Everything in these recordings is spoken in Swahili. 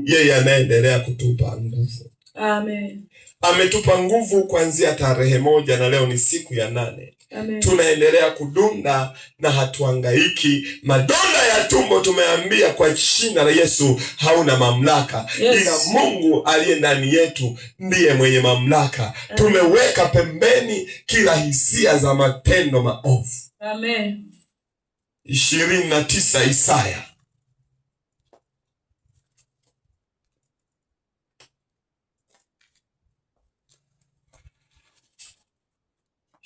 Yeye anaendelea kutupa nguvu. Amen. Ametupa nguvu kuanzia tarehe 1 na leo ni siku ya 8. Amen. Tunaendelea kudunda na hatuhangaiki. Madonda ya tumbo tumeambia kwa jina la Yesu hauna mamlaka. Yes. Ila Mungu aliye ndani yetu ndiye mwenye mamlaka. Amen. Tumeweka pembeni kila hisia za matendo maovu. Amen. 29 Isaya.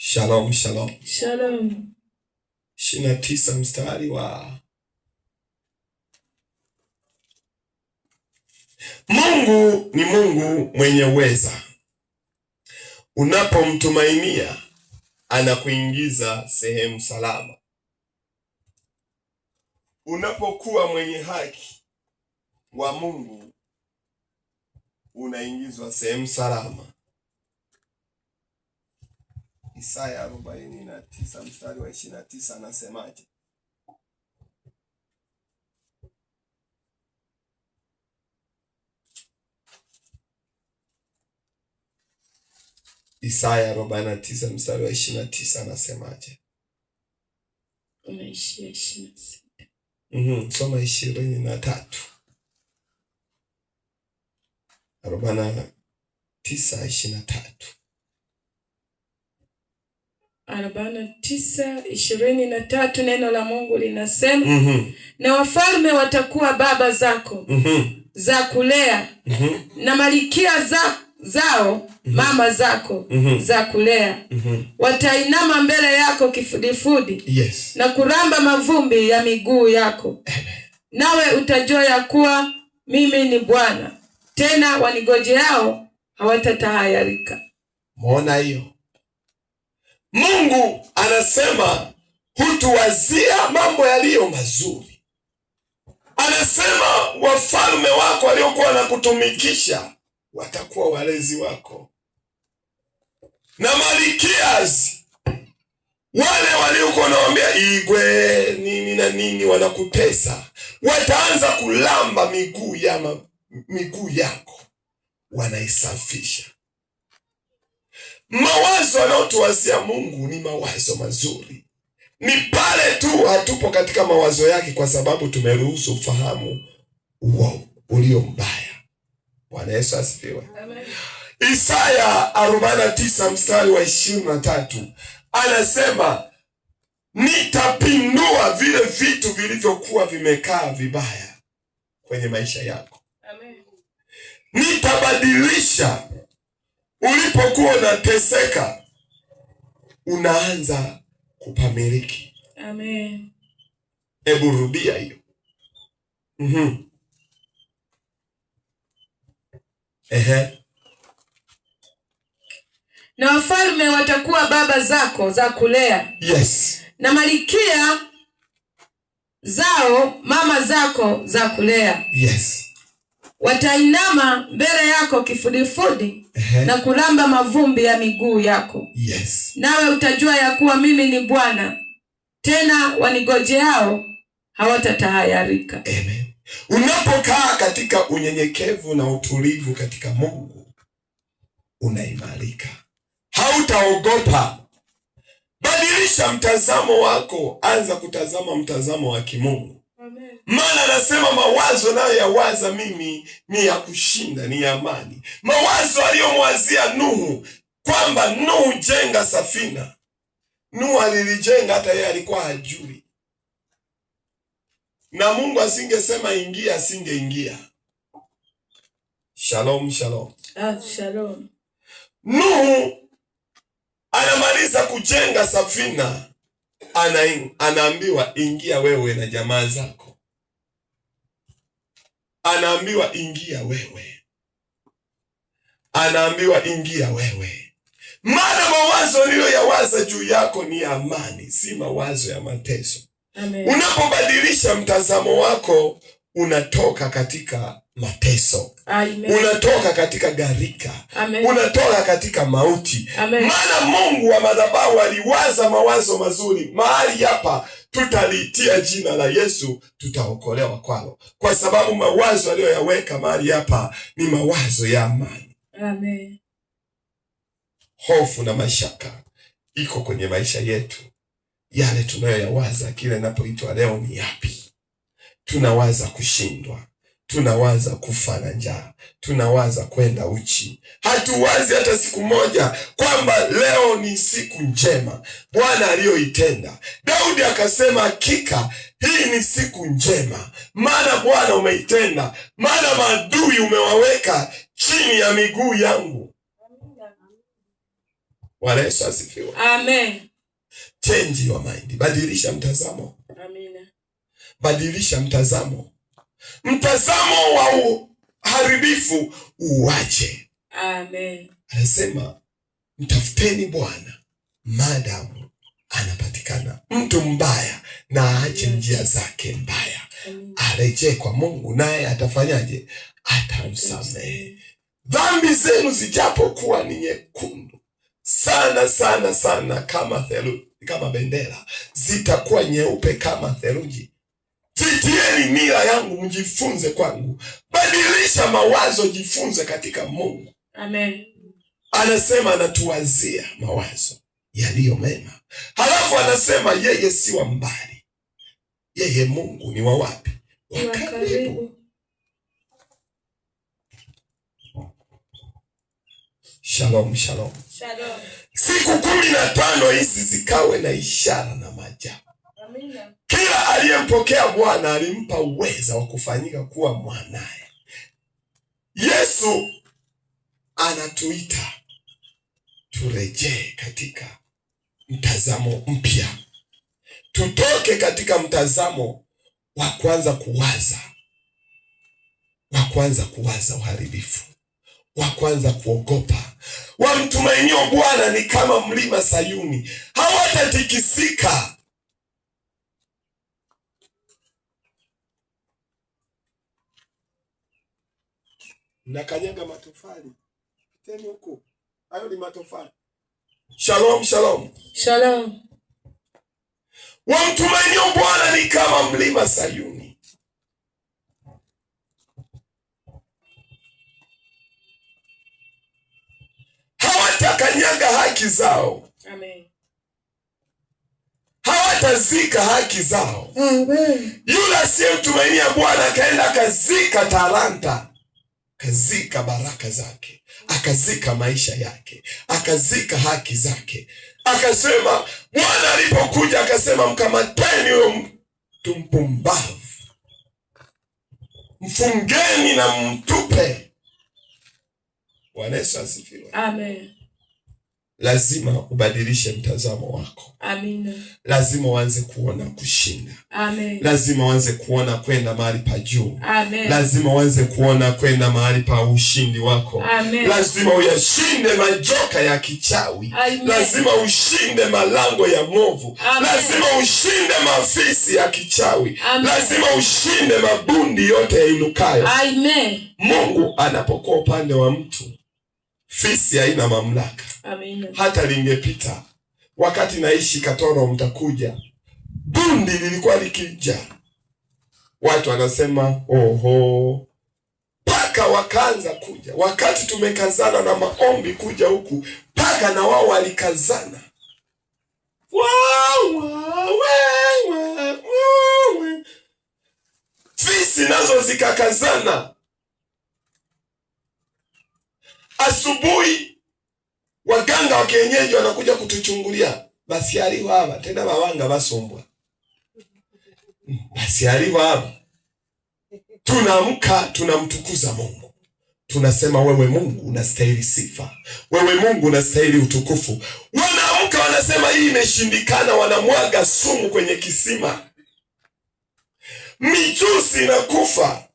Shalom, shalom. Shalom. 29 mstari wa Mungu ni Mungu mwenye uweza. Unapomtumainia anakuingiza sehemu salama. Unapokuwa mwenye haki wa Mungu unaingizwa sehemu salama. Isaya 49 mstari wa 29 anasemaje? Isaya 49 mstari wa 29 anasemaje? Unaishia 26. Soma 23. 49:23. 49:23 neno la Mungu linasema, na wafalme watakuwa baba zako za kulea, na malikia zao mama zako za kulea. Watainama mbele yako kifudifudi. Yes. Na kuramba mavumbi ya miguu yako. Nawe utajua ya kuwa mimi ni Bwana, tena wanigojeao hawatatahayarika. Muona hiyo? Mungu anasema hutuwazia mambo yaliyo mazuri. Anasema wafalme wako waliokuwa wanakutumikisha watakuwa walezi wako, na malikiazi wale waliokuwa wanawaambia igwe nini na nini wanakutesa, wataanza kulamba miguu yako, wanaisafisha. Mawazo anayotuwazia Mungu ni mawazo mazuri. Ni pale tu hatupo katika mawazo yake kwa sababu tumeruhusu ufahamu ulio mbaya. Bwana Yesu asifiwe. Amen. Isaya 49 mstari wa 23 anasema, nitapindua vile vitu vilivyokuwa vimekaa vibaya kwenye maisha yako. Amen. Nitabadilisha. Ulipokuwa unateseka unaanza kupamiliki. Amen. Hebu rudia hiyo. Na wafalme watakuwa baba zako za kulea. Yes. Na malikia zao mama zako za kulea. Yes. Watainama mbele yako kifudifudi na kulamba mavumbi ya miguu yako. Yes. Nawe utajua ya kuwa mimi ni Bwana, tena wanigojeao hawatatahayarika. Amen. Unapokaa katika unyenyekevu na utulivu katika Mungu unaimarika. Hautaogopa. Badilisha mtazamo wako, anza kutazama mtazamo wa kimungu. Maana anasema mawazo nayo yawaza mimi ni ya kushinda, ni ya amani. Mawazo aliyomwazia Nuhu kwamba Nuhu jenga safina. Nuhu alilijenga hata yeye alikuwa hajui. Na Mungu asingesema ingia, asingeingia. Shalom, shalom. Shalom. Nuhu anamaliza kujenga safina, anaambiwa ingia wewe na jamaa zako. Anaambiwa ingia wewe. Anaambiwa ingia wewe. Maana mawazo niliyoyawaza juu yako ni amani, si mawazo ya mateso. Amen. Unapobadilisha mtazamo wako unatoka katika mateso. Amen. Unatoka katika gharika. Amen. Unatoka katika mauti. Amen. Maana Mungu wa madhabahu aliwaza mawazo mazuri. Mahali hapa tutaliitia jina la Yesu, tutaokolewa kwalo, kwa sababu mawazo aliyoyaweka mahali hapa ni mawazo ya amani. Amen. Hofu na mashaka iko kwenye maisha yetu. Yale tunayoyawaza kile inapoitwa leo ni yapi? Tunawaza kushindwa, tunawaza kufa na njaa, tunawaza kwenda uchi. Hatuwazi hata siku moja kwamba leo ni siku njema Bwana aliyoitenda. Daudi akasema, hakika hii ni siku njema, maana Bwana umeitenda, maana maadui umewaweka chini ya miguu yangu. Bwana Yesu asifiwe. Amen. Change your mind. Badilisha mtazamo. Amina. Badilisha mtazamo. Mtazamo wa uharibifu uwache. Amen. Anasema mtafuteni Bwana maadamu anapatikana. Mtu mbaya na aache njia zake mbaya, arejee kwa Mungu, naye atafanyaje? Atamsamehe. Dhambi zenu zijapokuwa ni nyekundu sana sana sana kama theluji, kama bendera, zitakuwa nyeupe kama theluji. Zitieni nira yangu, mjifunze kwangu. Badilisha mawazo, jifunze katika Mungu. Amen. Anasema anatuwazia mawazo yaliyo mema. Halafu anasema yeye si wa mbali. Yeye Mungu ni wa wapi? Wa karibu. Shalom, shalom. Shalom. Siku 15 hizi zikawe na ishara na maajabu. Amina. Kila aliyempokea Bwana alimpa uweza wa kufanyika kuwa mwanaye. Yesu anatuita turejee katika mtazamo mpya. Tutoke katika mtazamo wa kwanza kuwaza uharibifu, wa kwanza kuogopa. Wamtumainio Bwana ni kama mlima Sayuni, hawatatikisika. Nakanyaga matofali. Teni huko. Hayo ni matofali. Shalom, shalom. Shalom. Wamtumainio Bwana ni kama mlima Sayuni. Hawatakanyaga haki zao. Amen. Hawatazika haki zao. Amen. Yule asiyemtumainia Bwana akaenda akazika talanta, akazika baraka zake, akazika maisha yake, akazika haki zake. Akasema, Bwana alipokuja akasema, mkamateni huyo mtu mpumbavu, mfungeni na mtupe. Bwana Yesu asifiwe. Amen. Lazima ubadilishe mtazamo wako. Amina. Lazima uanze kuona kushinda. Amen. Lazima uanze kuona kwenda mahali pa juu. Amen. Lazima uanze kuona kwenda mahali pa ushindi wako. Amen. Lazima uyashinde majoka ya kichawi. Amen. Lazima ushinde malango ya mwovu. Amen. Lazima ushinde mafisi ya kichawi. Amen. Lazima ushinde mabundi yote yainukayo. Amen. Mungu anapokuwa upande wa mtu, fisi haina mamlaka. Amina. Hata lingepita. Wakati naishi Katoro, mtakuja, bundi lilikuwa likija, watu wanasema oho, paka wakaanza kuja. Wakati tumekazana na maombi kuja huku, paka na wao walikazana. Fisi nazo zikakazana. Asubuhi waganga wa kienyeji wanakuja kutuchungulia. Basi aliho hapa tena bawanga basombwa. Basi aliho hapa. Tunaamka tunamtukuza Mungu. Tunasema wewe Mungu unastahili sifa. Wewe Mungu unastahili utukufu. Wanaamka wanasema hii imeshindikana, wanamwaga sumu kwenye kisima. Mijusi inakufa.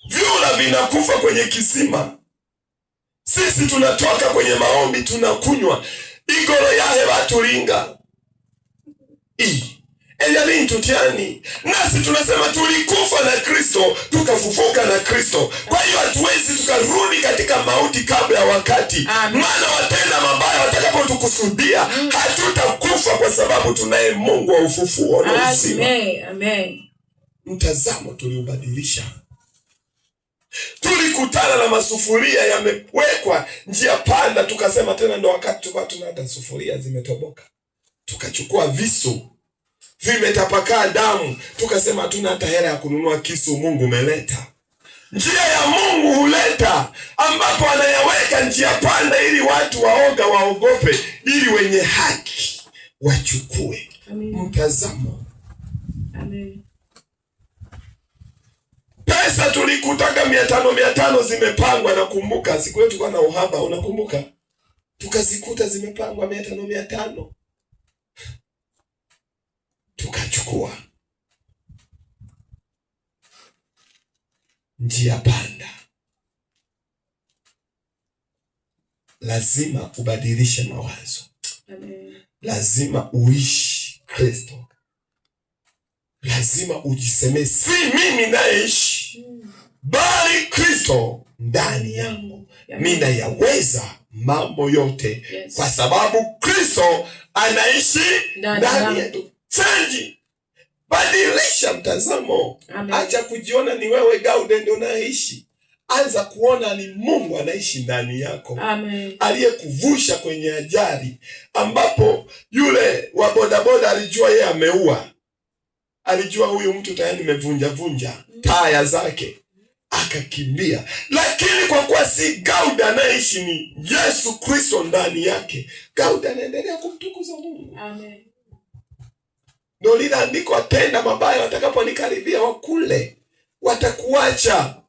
Vyura vinakufa kwenye kisima. Sisi tunatoka kwenye maombi tunakunywa igoro yahe baturinga. Eliamini tutiani. Nasi tunasema tulikufa na Kristo, tukafufuka na Kristo. Kwa hiyo hatuwezi tukarudi katika mauti kabla ya wakati. Maana watenda mabaya watakapotukusudia, hatutakufa kwa sababu tunaye Mungu wa ufufuo na uzima. Amen. Mtazamo tuliubadilisha. Tulikutana na masufuria yamewekwa njia panda, tukasema tena ndo wakati. Tulikuwa tuna hata sufuria zimetoboka, tukachukua visu vimetapakaa damu, tukasema hatuna hata hela ya kununua kisu. Mungu umeleta njia ya Mungu huleta, ambapo anayaweka njia panda ili watu waoga waogope, ili wenye haki wachukue. Mtazamo. Amen. Pesa tulikutaka 500 zimepangwa. Nakumbuka siku yetu tulikuwa na uhaba, unakumbuka? Tukazikuta zimepangwa 500 tukachukua. Njia panda. Lazima ubadilishe mawazo. Amen. Lazima uishi Kristo. Lazima ujiseme, si mimi naishi, bali Kristo ndani yangu. Mimi nayaweza mambo yote, kwa sababu Kristo anaishi ndani yetu. Chanji, badilisha mtazamo. Acha kujiona ni wewe Gaude ndio unaishi. Anza kuona ni Mungu anaishi ndani yako. Amen. Aliyekuvusha kwenye ajali, ambapo yule wa bodaboda alijua yeye ameua. Alijua huyu mtu tayari nimevunja taya zake, akakimbia. Lakini kwa kuwa si Gauda anaishi, ni Yesu Kristo ndani yake, Gauda anaendelea kumtukuza Mungu. Amen. Ndio lile andiko, watenda mabaya watakaponikaribia wakule, watakuacha,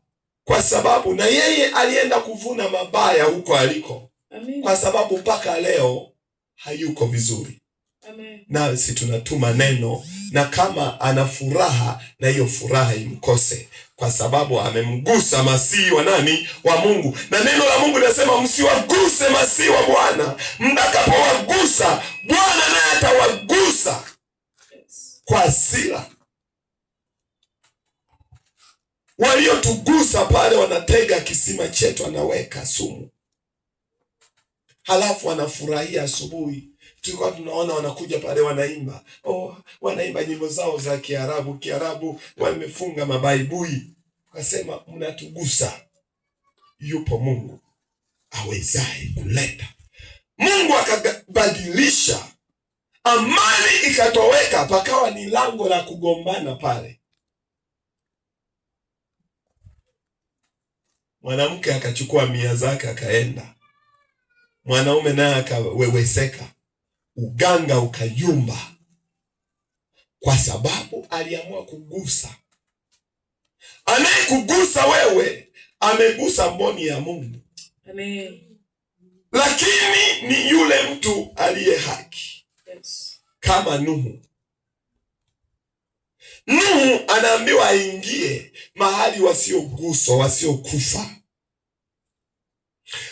kwa sababu na yeye alienda kuvuna mabaya huko aliko. Amen. Kwa sababu mpaka leo hayuko vizuri. Amen. Nasi tunatuma neno, na kama ana furaha, na hiyo furaha imkose, kwa sababu amemgusa masihi wa nani? Wa Mungu. Na neno la Mungu linasema msiwaguse masihi wa Bwana. Mtakapowagusa, Bwana naye atawagusa kwa hasira. Waliotugusa pale wanatega kisima chetu, anaweka sumu, halafu wanafurahia. Asubuhi tulikuwa tunaona wanakuja pale wanaimba, wanaimba nyimbo zao za Kiarabu, wamefunga mabaibui. Wakasema mnatugusa. Yupo Mungu awezaye kuleta. Mungu akabadilisha, amani ikatoweka, pakawa ni lango la kugombana pale. Mwanamke akachukua 100 zake akaenda, mwanaume naye akaweweseka, uganga ukayumba, kwa sababu aliamua kugusa. Anayekugusa wewe amegusa mboni ya Mungu. Amen. Lakini ni yule mtu aliye haki. Yes. Kama Nuhu anaambiwa aingie mahali wasioguswa, wasiokufa.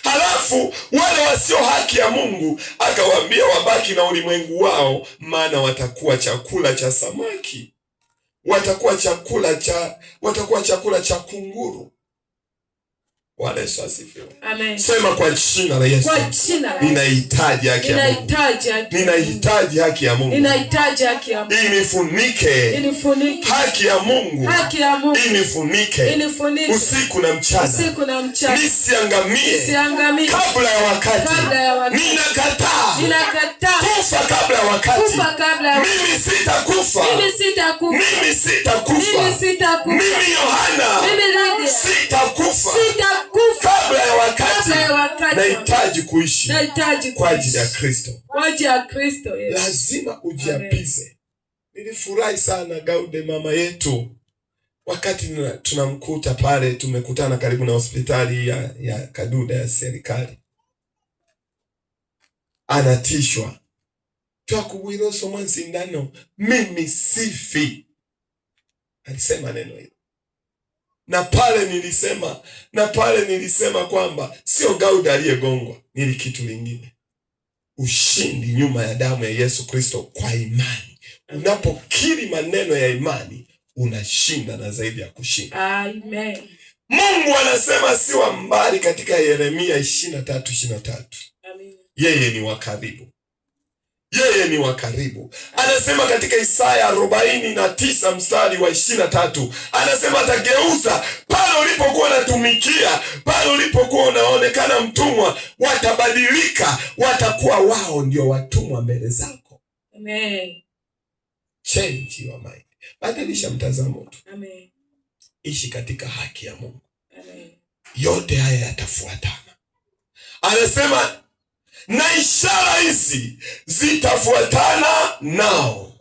Halafu wale wasio haki ya Mungu akawaambia wabaki na ulimwengu wao, maana watakuwa chakula cha samaki, watakuwa chakula cha kunguru. Bwana Yesu asifiwe. Amen. Sema kwa jina la Yesu. Ninahitaji haki ya Mungu. Ninahitaji haki ya Mungu. Inifunike. Haki ya Mungu. Inifunike. Usiku na mchana. Nisiangamie kabla ya wakati. Ninakataa kufa kabla ya wakati. Mimi sitakufa. Mimi Yohana sitakufa kabla ya wakati. Nahitaji kuishi kwa ajili ya Kristo. Yes. Lazima ujiapize. Nilifurahi sana Gaude mama yetu, wakati tunamkuta pale, tumekutana karibu na hospitali ya Kaduda ya serikali. Anatishwa, twakubwiroso mwansindano mimi sifi. Alisema neno hilo. Na pale nilisema kwamba sio Gauda aliyegongwa, nili kitu lingine. Ushindi nyuma ya damu ya Yesu Kristo kwa imani. Unapokiri maneno ya imani unashinda na zaidi ya kushinda. Amen. Mungu anasema si wa mbali katika Yeremia 23:23. Amen. Yeye ni wa karibu. Yeye ni wa karibu. Anasema katika Isaya 49 mstari wa 23, anasema atageuza pale ulipokuwa unatumikia, pale ulipokuwa unaonekana mtumwa, watabadilika, watakuwa wao ndio watumwa mbele zako. Amen. Change your mind. Badilisha mtazamo tu. Amen. Ishi katika haki ya Mungu. Amen. Yote haya yatafuatana. Anasema na ishara hizi zitafuatana nao.